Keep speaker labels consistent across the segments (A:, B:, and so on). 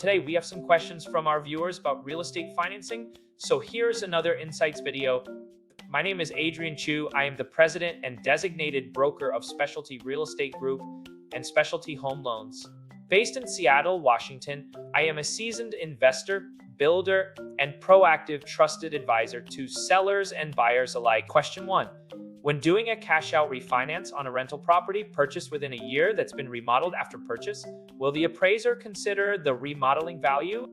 A: Today, we have some questions from our viewers about real estate financing. So here's another insights video. My name is Adrian Chu. I am the president and designated broker of Specialty Real Estate Group and Specialty Home Loans. Based in Seattle, Washington, I am a seasoned investor, builder, and proactive trusted advisor to sellers and buyers alike. Question 1. When doing a cash-out refinance on a rental property purchased within a year that's been remodeled after purchase, will the appraiser consider the remodeling value,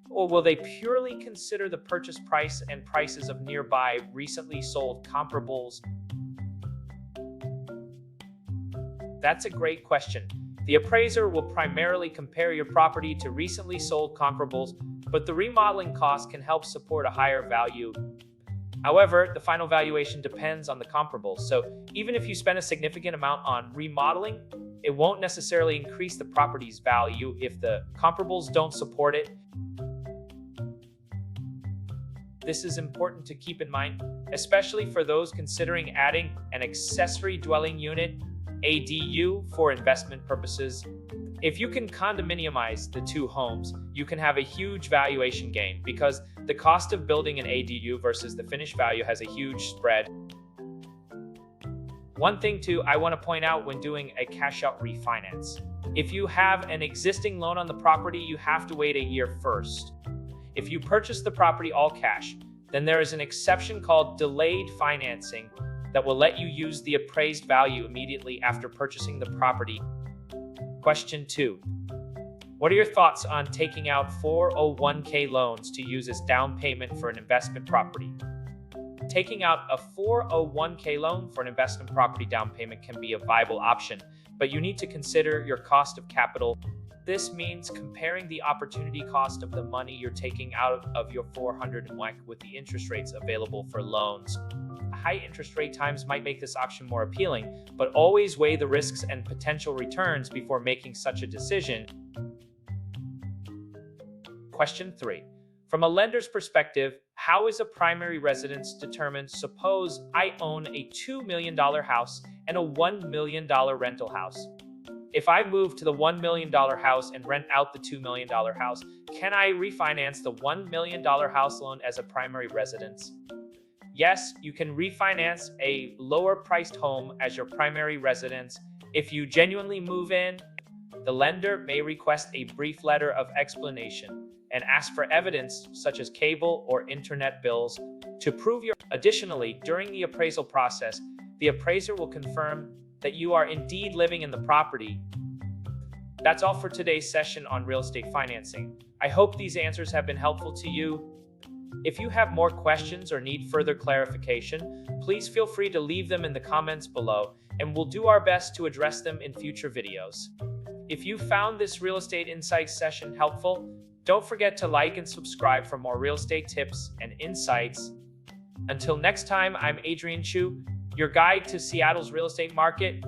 A: or will they purely consider the purchase price and prices of nearby recently sold comparables? That's a great question. The appraiser will primarily compare your property to recently sold comparables, but the remodeling cost can help support a higher value. However, the final valuation depends on the comparables, so even if you spend a significant amount on remodeling, it won't necessarily increase the property's value if the comparables don't support it. This is important to keep in mind, especially for those considering adding an accessory dwelling unit, ADU, for investment purposes. If you can condominiumize the two homes, you can have a huge valuation gain because the cost of building an ADU versus the finished value has a huge spread. One thing too I want to point out when doing a cash-out refinance. If you have an existing loan on the property, you have to wait a year first. If you purchase the property all cash, then there is an exception called delayed financing that will let you use the appraised value immediately after purchasing the property. Question 2. What are your thoughts on taking out 401k loans to use as down payment for an investment property? Taking out a 401k loan for an investment property down payment can be a viable option, but you need to consider your cost of capital. This means comparing the opportunity cost of the money you're taking out of your 401k with the interest rates available for loans. High interest rate times might make this option more appealing, but always weigh the risks and potential returns before making such a decision. Question 3. From a lender's perspective, how is a primary residence determined? Suppose I own a $2 million house and a $1 million rental house. If I move to the $1 million house and rent out the $2 million house, can I refinance the $1 million house loan as a primary residence? Yes, you can refinance a lower-priced home as your primary residence. If you genuinely move in, the lender may request a brief letter of explanation and ask for evidence such as cable or internet bills to prove your. Additionally, during the appraisal process, the appraiser will confirm that you are indeed living in the property. That's all for today's session on real estate financing. I hope these answers have been helpful to you. If you have more questions or need further clarification, please feel free to leave them in the comments below, and we'll do our best to address them in future videos. If you found this Real Estate Insights session helpful, don't forget to like and subscribe for more real estate tips and insights. Until next time, I'm Adrian Chu, your guide to Seattle's real estate market.